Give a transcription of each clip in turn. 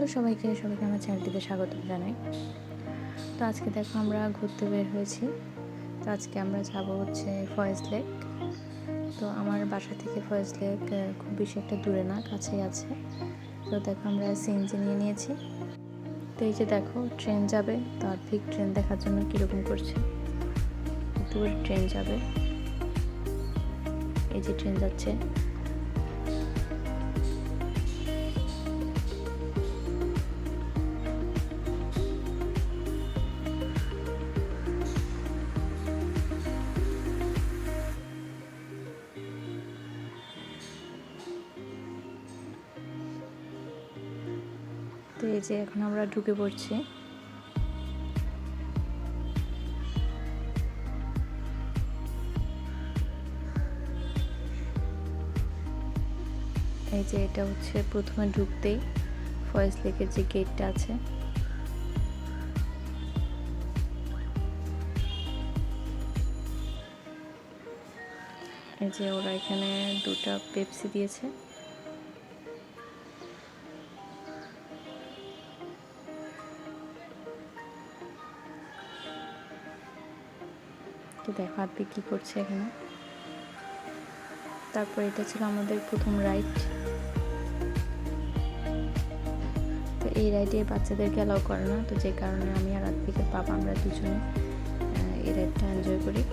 Hello সবাইকে আমার চ্যানেলটিতে স্বাগত জানাই। তো আজকে দেখো আমরা ঘুরতে বের হয়েছি। তো আজকে আমরা যাব হচ্ছে ফয়েজ লেক। তো আমার বাসা থেকে ফয়েজ লেক খুব বেশি একটা দূরে না, কাছেই আছে। তো দেখো আমরা সিএনজি নিয়ে নিয়েছি। তো এই যে দেখো ট্রেন যাবে, তো আর্থিক ট্রেন দেখার জন্য কীরকম করছে। দূর ট্রেন যাবে, এই যে ট্রেন যাচ্ছে। তো এই যে এখন আমরা ঢুকে পড়ছি। এই যে এটা হচ্ছে প্রথমে ঢুকতেই ফয়েজ লেকের যে গেটটা আছে। এই যে ওরা এখানে দুটো পেপসি দিয়েছে। তো দেখো আপনি কী করছে এখানে। তারপর এটা ছিল আমাদের প্রথম রাইড। তো এই রাইডে বাচ্চাদেরকে অ্যালাউ করে না, তো যে কারণে আমি আর আত্মিকের বাবা আমরা দুজনে এই রাইডটা এনজয় করি।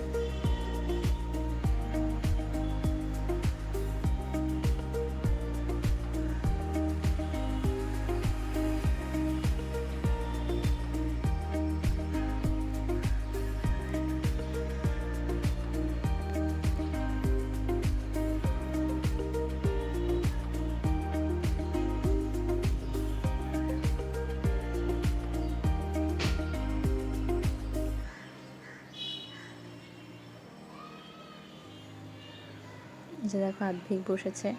যে দেখো আর্থিক বসেছে,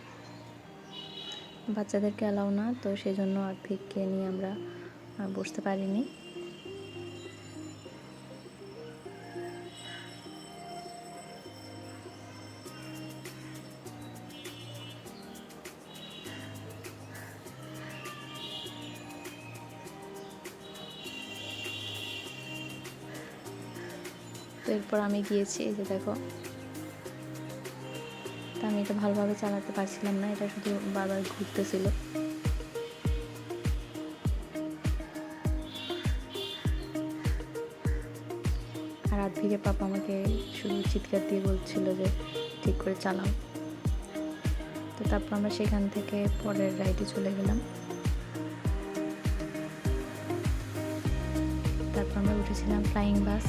বাচ্চাদেরকে অ্যালাউ না, তো সেজন্য আর্থিককে নিয়ে আমরা বসতে পারিনি। তো এরপর আমি গিয়েছি, এই যে দেখো। তা আমি এটা ভালোভাবে চালাতে পারছিলাম না, এটা শুধু বারবার ঘুরতেছিল। আর আর্থিকের পাপা আমাকে শুধু চিৎকার দিয়ে বলছিল যে ঠিক করে চালাও। তো তারপর আমরা সেখান থেকে পরের রাইডে চলে গেলাম। তারপর আমরা উঠেছিলাম ফ্লাইং বাস।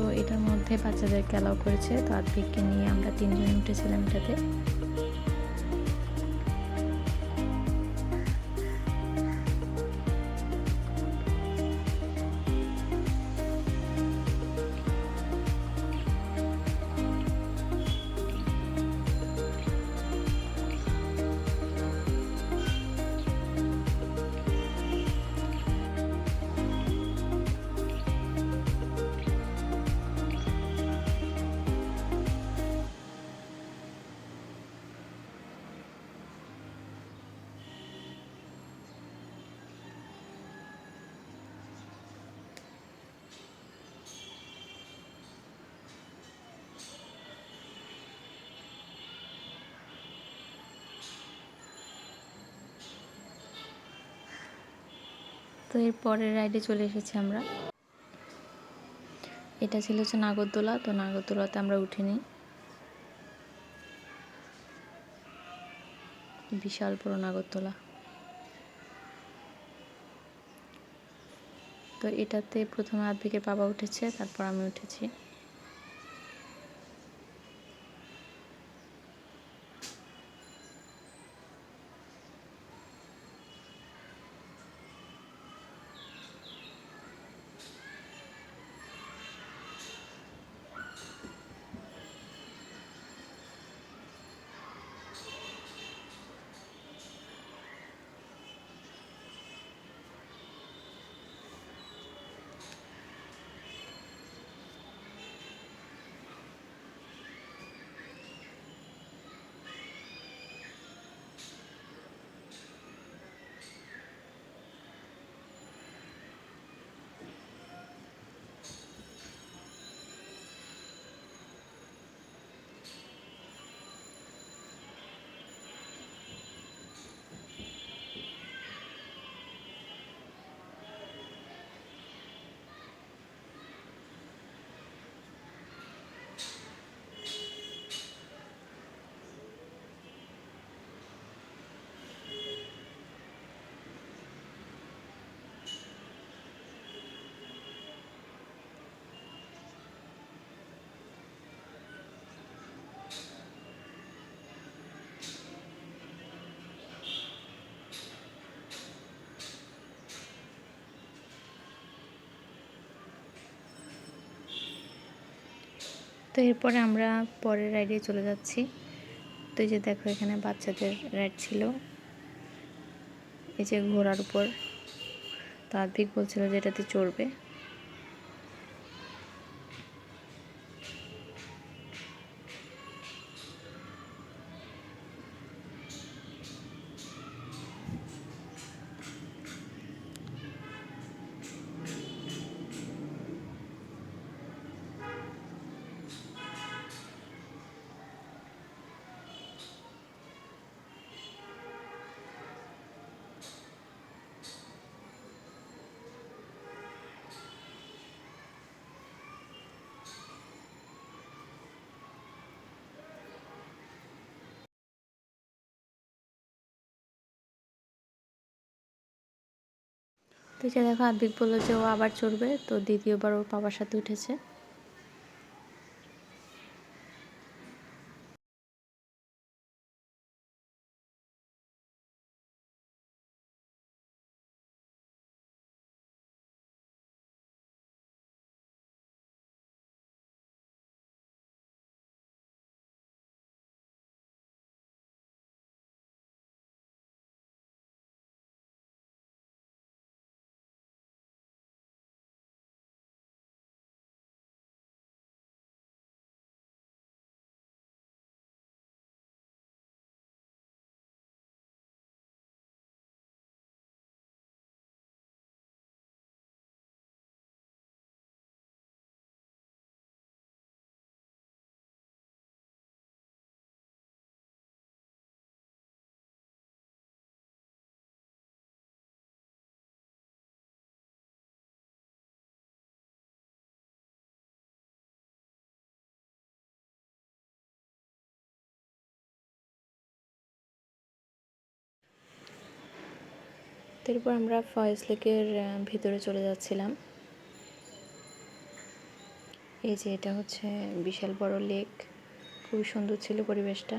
তো এটার মধ্যে বাচ্চাদেরকে অ্যালাউ করেছে, তো আর্থিককে নিয়ে আমরা 3 জন উঠেছিলাম এটাতে। তো এর পরের রাইডে চলে এসেছি আমরা। এটা ছিল হচ্ছে নাগরদোলা। তো নাগরদোলাতে আমরা উঠিনি, বিশাল বড় নাগরদোলা। তো এটাতে প্রথমে আর্থিকের বাবা উঠেছে, তারপর আমি উঠেছি। তো এরপরে আমরা পরের রাইডে চলে যাচ্ছি। তো এই যে দেখো এখানে বাচ্চাদের রাইড ছিল, এই যে ঘোড়ার উপর। তো আদ্ভিক বলছিল যে এটাতে চড়বে। তো যে দেখো আদ্ভিক বললো যে ও আবার চড়বে, তো দ্বিতীয়বার ওর বাবার সাথে উঠেছে। তারপর আমরা ফয়েজ লেকের ভিতরে চলে যাচ্ছিলাম। এই যে এটা হচ্ছে বিশাল বড় লেক, খুবই সুন্দর ছিল পরিবেশটা।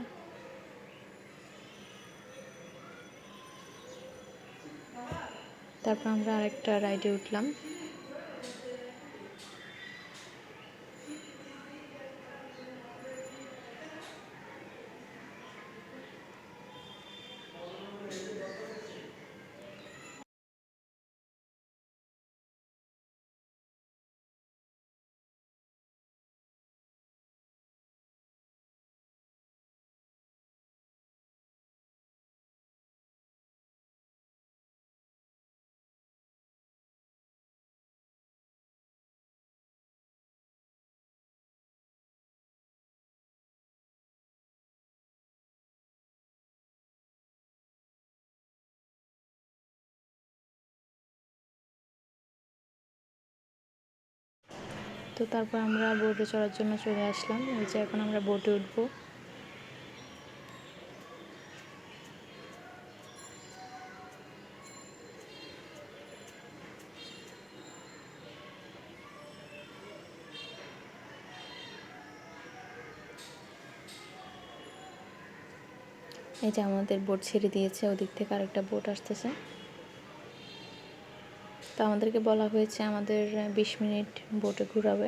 তারপর আমরা আরেকটা রাইডে উঠলাম। তো তারপর আমরা বোটে চড়ার জন্য চলে আসলাম। এই যে এখন আমরা বোটে উঠবো। এই যে আমাদের বোট ছেড়ে দিয়েছে, ওদিক থেকে আরেকটা বোট আসতেছে। তো আমাদেরকে বলা হয়েছে আমাদের 20 মিনিট বোটে ঘুরাবে।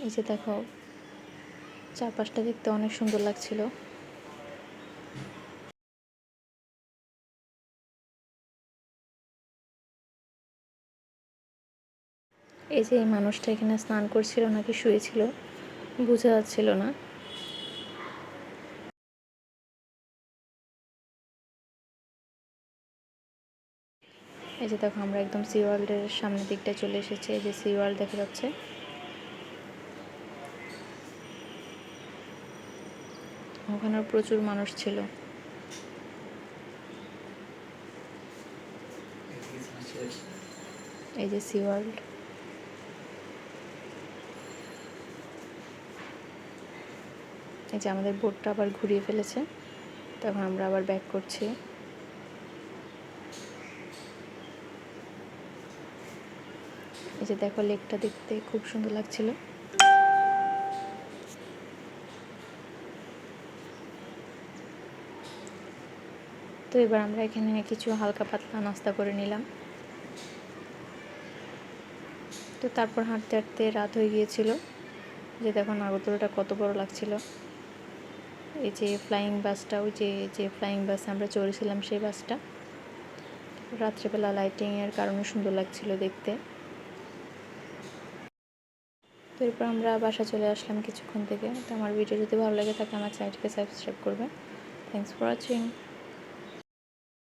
এই যে দেখো চারপাশটা দেখতে অনেক সুন্দর লাগছিল। এই যে এই মানুষটা এখানে স্নান করছিল নাকি শুয়েছিল বোঝা যাচ্ছিল না। এই যে দেখো আমরা একদম সি ওয়ার্ল্ডের সামনের দিকটা চলে এসেছি। এই যে সি ওয়ার্ল্ড দেখা যাচ্ছে। ওখানে প্রচুর মানুষ ছিল। এই যে সি ওয়ার্ল্ড। এই যে আমাদের বোটটা আবার ঘুরিয়ে ফেলেছে, তখন আমরা আবার ব্যাক করছি। এই যে দেখো, লেকটা দেখতে খুব সুন্দর লাগছিল। তো এবার আমরা এখানে কিছু হালকা পাতলা নাস্তা করে নিলাম। তো তারপর হাঁটতে হাঁটতে রাত হয়ে গিয়েছিল। যে দেখো নাগরদোলাটা কত বড় লাগছিল। এই যে ফ্লাইং বাসটা, ওই যে ফ্লাইং বাসে আমরা চড়েছিলাম সেই বাসটা, রাত্রেবেলা লাইটিংয়ের কারণে সুন্দর লাগছিল দেখতে। তো এরপর আমরা বাসা চলে আসলাম কিছুক্ষণ থেকে। তো আমার ভিডিও যদি ভালো লাগে থাকে আমার চ্যানেলটিকে সাবস্ক্রাইব করবেন। Thanks for watching.